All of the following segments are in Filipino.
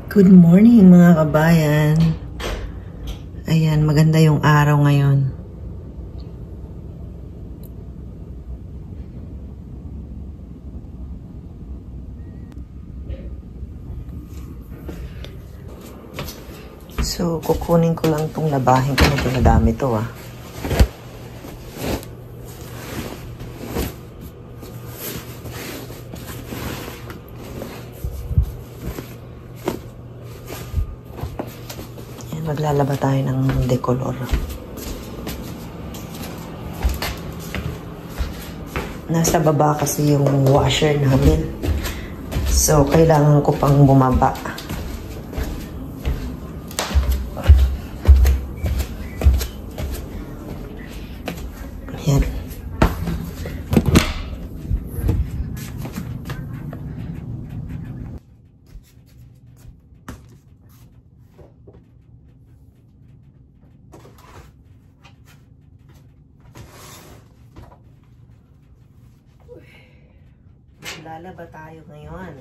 Good morning mga kabayan. Ayan, maganda yung araw ngayon. So, kukunin ko lang itong labahin ko nito. Nadami to ah. Maglalaba tayo ng decolor. Nasa baba kasi yung washer namin. So, kailangan ko pang bumaba. Ayan. Lalaba tayo ngayon.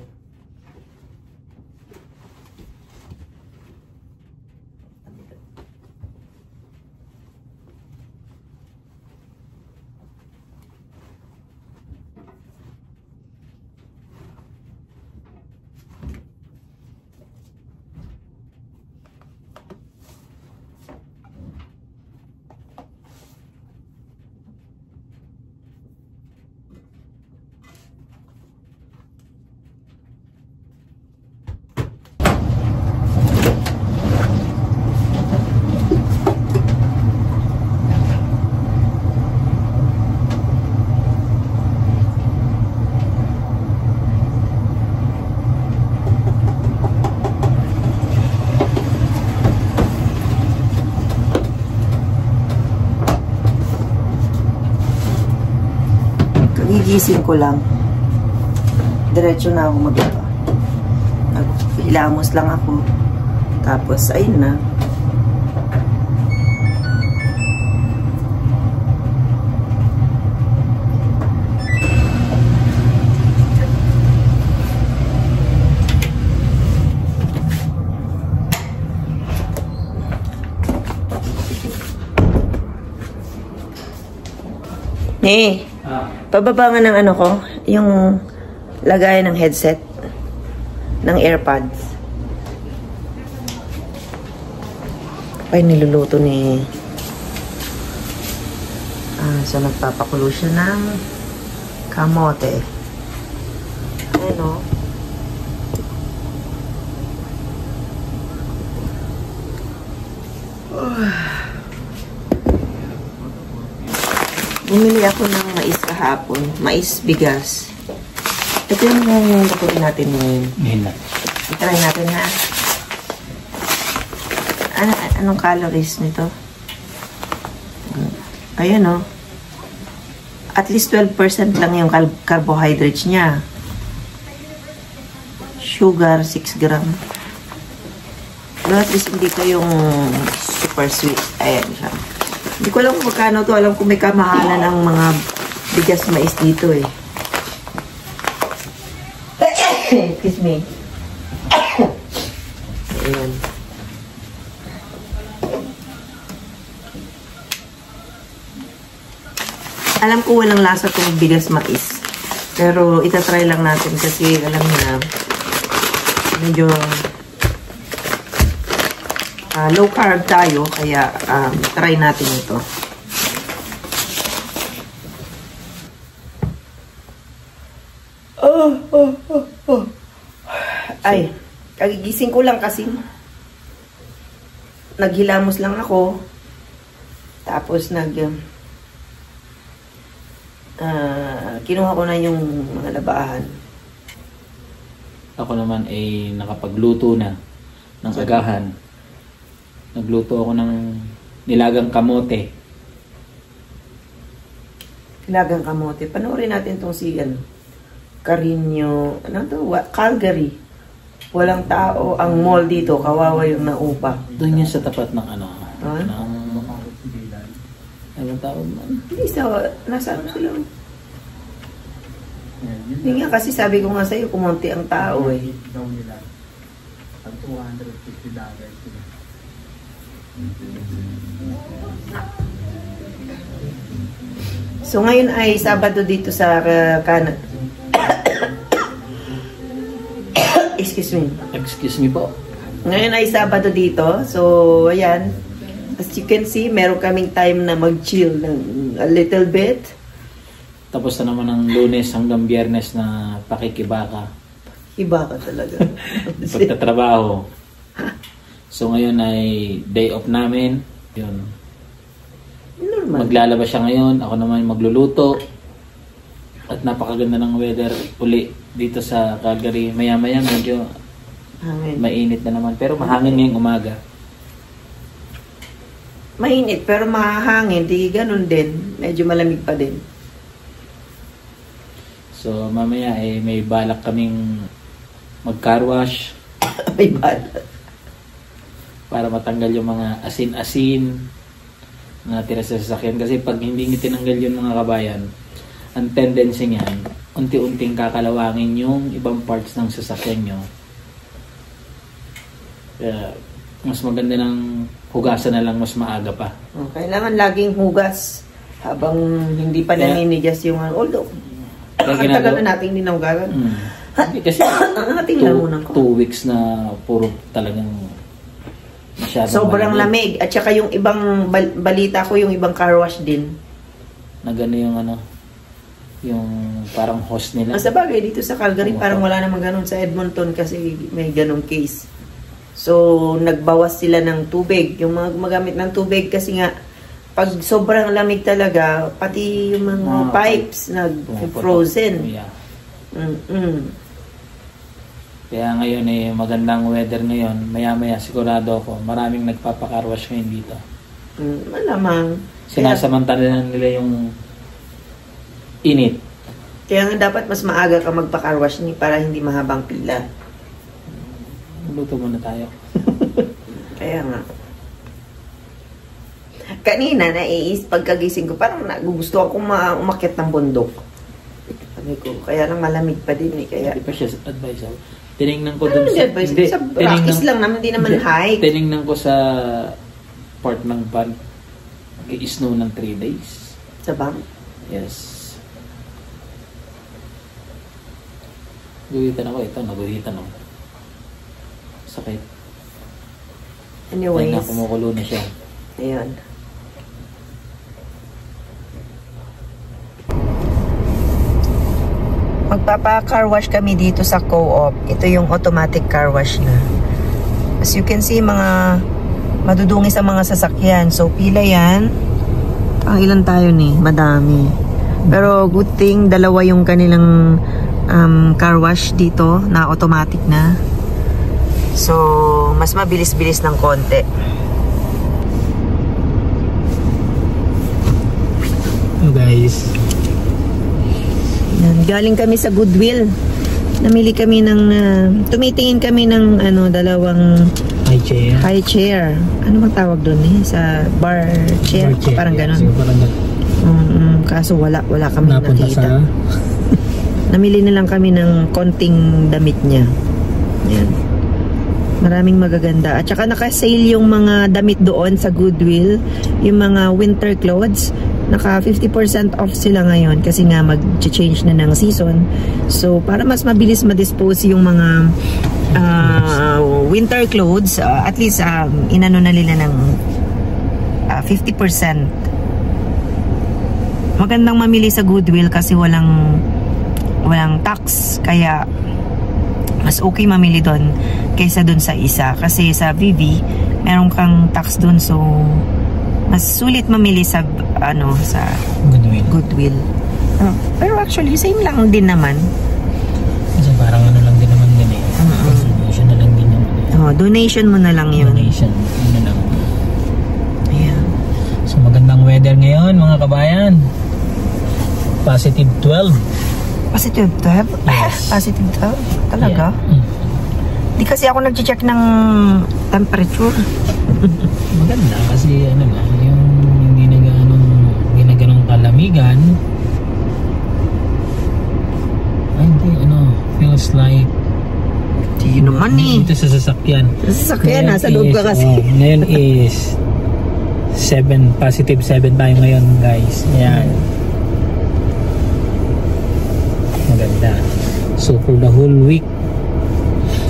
Gigising ko lang. Diretso na ako maglaba. Hilamos lang ako. Tapos, ayun na. Hey! Pababa nga ng ano ko, yung lagay ng headset ng AirPods. Ay, niluluto ni so nagpapakulo siya ng kamote. Ano? Bumili ako ng mais kahapon. Mais bigas. Ito yung lutuin natin ngayon. Ngayon na. I-try natin ha. Anong calories nito? Ayan o. At least 12% lang yung carbohydrates niya. Sugar, 6 gram. Pero at least hindi ko yung super sweet. Ayan siya. Hindi ko alam kung magkano to. Alam ko may kamahalan ng mga bigas mais dito eh. Excuse me. Ayan. Alam ko walang lasa itong bigas mais. Pero itatry lang natin kasi alam niya medyo low carb tayo, kaya try natin ito. Ay, kagigising ko lang kasi naghilamos lang ako. Tapos kinuha ko na yung mga labahan. Ako naman ay nakapagluto na ng agahan. Nagluto ako ng nilagang kamote. Nilagang kamote. Panoorin natin itong si Carino, Calgary. Walang tao ang mall dito. Kawawa yung naupa. Doon yan sa tapat ng ano. Huh? Anong tawag man? Hindi nasa ano sila. Hindi nga kasi sabi ko nga sa'yo, kumonti ang tao eh. $250 sila. So ngayon ay Sabado dito sa Canada. Excuse me. Excuse me po. Ngayon ay Sabado dito. So, ayan. As you can see, meron kaming time na mag-chill ng a little bit. Tapos na naman ang Lunes hanggang Biyernes na pakikibaka. Iba ka talaga. Pagtatrabaho. So ngayon ay day off namin. Yun. Normal. Maglalaba siya ngayon. Ako naman magluluto. At napakaganda ng weather uli dito sa Calgary. Maya-maya medyo Hangin. mainit na naman. Pero mahangin ngayong umaga. Mainit, pero mahangin. Di ganun din. Medyo malamig pa din. So mamaya may balak kaming mag-car wash. May balat. Para matanggal yung mga asin-asin na tira sa sasakyan. Kasi pag hindi tinanggal yun mga kabayan, ang tendency niyan, unti-unting kakalawangin yung ibang parts ng sasakyan nyo. Kaya, mas maganda ng hugasan na lang mas maaga pa. Kailangan laging hugas habang hindi pa naninigas yung although, ang tagal na natin din nahugasan. Kasi ating lamunan ko. 2 weeks na puro talagang masyadong sobrang lamig. At saka yung ibang balita ko, yung ibang car wash din. Na gano'n yung yung parang host nila. Sa bagay, dito sa Calgary, parang wala namang ganun. Sa Edmonton kasi may ganung case. So, nagbawas sila ng tubig. Yung mga gumagamit ng tubig kasi nga, pag sobrang lamig talaga, pati yung mga pipes nag-frozen. Yeah. Kaya ngayon magandang weather ngayon. Maya-maya sigurado ako, maraming nagpapakarwash ngayon dito. Malamang. Sinasamantala nila yung init. Kaya nga dapat mas maaga ka magpa-carwash para hindi mahabang pila. Luto muna tayo. Kaya nga. Kanina, pagkagising ko, parang nagugusto akong umakyat ng bundok. Sabi ko, kaya lang malamig pa din Kaya, hindi pa siya advice ako. Tinignan ko dun sa... Hindi, sa Rockies lang naman, hindi naman hike. Tinignan ko sa part ng van. I-snow ng 3 days. Sa bank? Yes. Guhitan ako. Ito, naguhitan ako. Sakit. Anyways. Kaya kumukulo na siya. Ayan. Magpapa-car wash kami dito sa Co-op. Ito yung automatic car wash na. As you can see, mga madudungi sa mga sasakyan. So, pila yan. Ang ilan tayo madami. Pero good thing, dalawa yung kanilang car wash dito na automatic na. So, mas mabilis-bilis ng konti. Hello guys. Galing kami sa Goodwill. Namili kami ng tumitingin kami ng dalawang high chair. Ano bang tawag doon sa bar chair? Parang gano'n. Kaso wala kami nakita. Namili na lang kami ng konting damit niya. Yan. Maraming magaganda. At saka naka-sale yung mga damit doon sa Goodwill. Yung mga winter clothes. Naka 50% off sila ngayon kasi nga mag-change na ng season. So, para mas mabilis ma-dispose yung mga winter clothes, at least inano na nila ng 50%. Magandang mamili sa Goodwill kasi walang tax. Kaya, mas okay mamili doon kaysa doon sa isa. Kasi sa Vivi, meron kang tax doon. So, mas sulit mamili sa sa Goodwill. Pero actually, same lang din naman. Kasi parang lang din naman din donation na lang din naman. Donation mo na lang yun. Donation. Yun na lang. Ayan. So magandang weather ngayon mga kabayan. Positive 12. Positive 12? Yes. Positive 12? Talaga? Yeah. Di kasi ako nag-check ng temperature. Maganda kasi yung hindi na ganong kalamigan. Ay, hindi, feels like Di naman eh. Dito sa sasakyan. Sa sasakyan, Ngayon nasa loob ka is, kasi. ngayon is 7, positive 7 tayo ngayon, guys. Ayan. Maganda. So, for the whole week,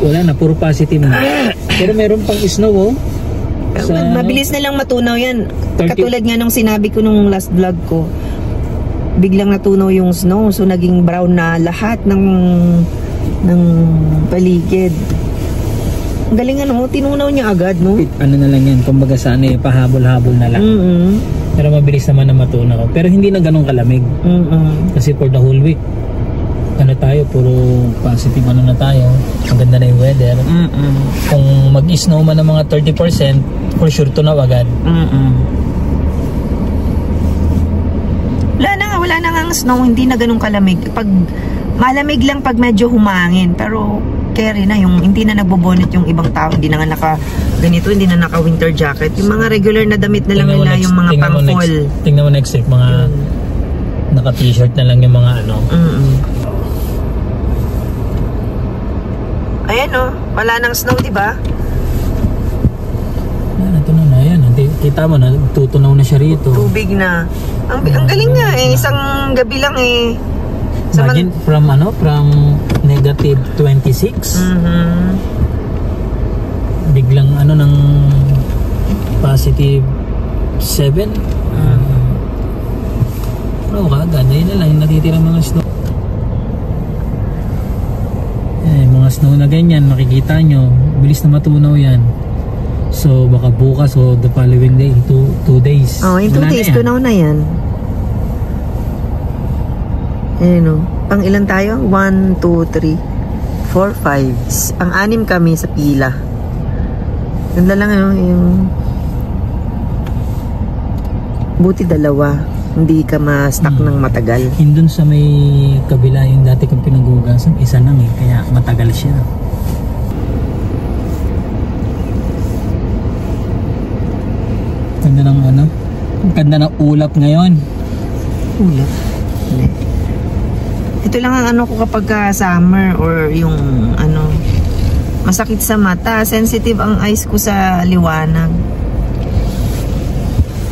wala na, puro positive na. Pero meron pang snow, oh. Mabilis na lang matunaw yan. 30 Katulad nga nung sinabi ko nung last vlog ko, biglang natunaw yung snow. So, naging brown na lahat ng paligid. Ang galing ano, tinunaw niya agad, no? Ano na lang yan, kumbaga sana pahabol-habol na lang. Pero mabilis naman na matunaw. Pero hindi na ganun kalamig. Kasi for the whole week, ano tayo, puro positive ano na tayo. Maganda na yung weather. Kung mag-snow man ng mga 30%, for sure tunaw agad. Wala na nga ang snow, hindi na ganun kalamig. Pag malamig lang pag medyo humangin, pero carry na yung hindi na nagbobonnet yung ibang tao, hindi na nga naka ganito, hindi na naka winter jacket. Yung mga regular na damit na lang nila, yung mga pang fall. Tingnan mo next week, mga naka t-shirt na lang yung mga ano. Ayan oh, wala nang snow, di ba? Natunaw na yan. Kita mo na, tutunaw na siya rito. Tubig na. Ang galing nga eh, isang gabi lang eh. Imagine from negative 26. Biglang ng positive 7. Ano kagad, ayun na lang yung natitirang mga snow. Mga snow na ganyan, makikita nyo, bilis na matunaw yan. So baka bukas o the following day, 2 days. Oh, in 2 days, tunaw na yan. Ayun o. Pang ilan tayo? 1, 2, 3, 4, 5. Ang 6 kami sa pila. Ganda lang yung buti 2. Hindi ka ma-stuck ng matagal. Doon sa may kabila yung dati kong pinag-ugasan, isa lang eh. Kaya matagal siya. Ganda ng ganda ng ulap ngayon. Ulap? Hindi. Ito lang ang ko kapag summer or yung masakit sa mata. Sensitive ang eyes ko sa liwanag.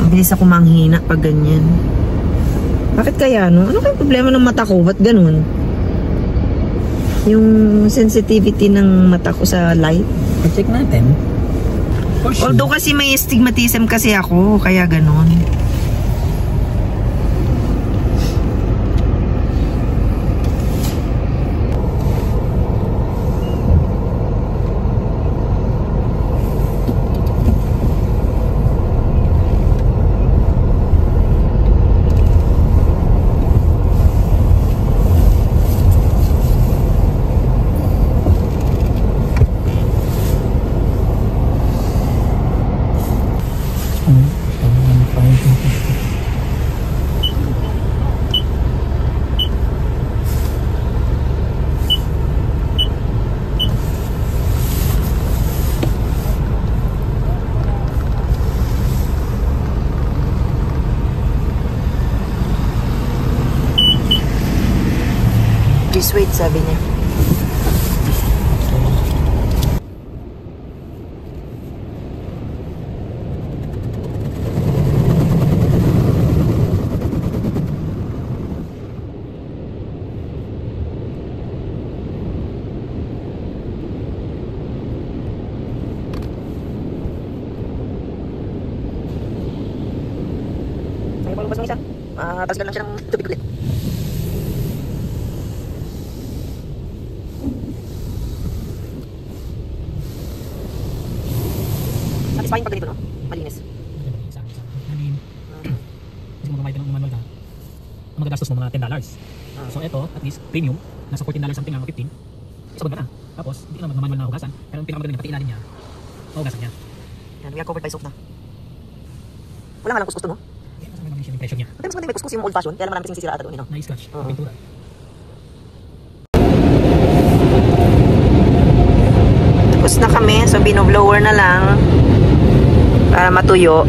Mabilis ako manghina pag ganyan. Bakit kaya no? Ano kaya problema ng mata ko? Ba't ganun? Yung sensitivity ng mata ko sa light. I-check natin. Although kasi may astigmatism kasi ako, kaya ganun. Please wait, sabi niya. Ay, palabas ng isa. Tapos lang siya ng tubig ulit. Satisfying pag ganito, no? Malinis. Kasi kung gumamit ng manual ka, ang magagastos mo mga $10. So ito, at least premium, nasa $14 something lang, 15. So ganda na. Tapos, hindi ka naman manual na hugasan. Pero ang pinakamaganda niya, pati ilalim niya, hugasan niya. Yan, we are covered by soap na. Wala nga lang kuskus to, no? Yan, mas maganda yung pressure niya. Mas maganda may kuskus yung old fashion, kaya naman namin kasing sisira ata doon, no? Na-scratch, pintura. Tapos na kami, so binoblower na lang para matuyo.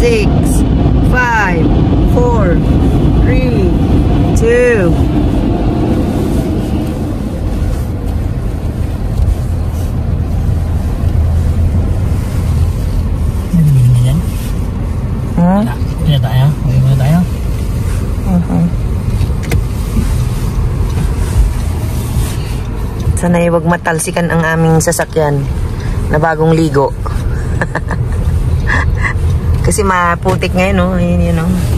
6, 5, 4, 3, 2. Huh? Ini tayo. Uwi muna tayo. Sana'y wag matalsikan ang aming sasakyan na bagong ligo. Kasi maputik ngayon, no? Ayun, yun, no?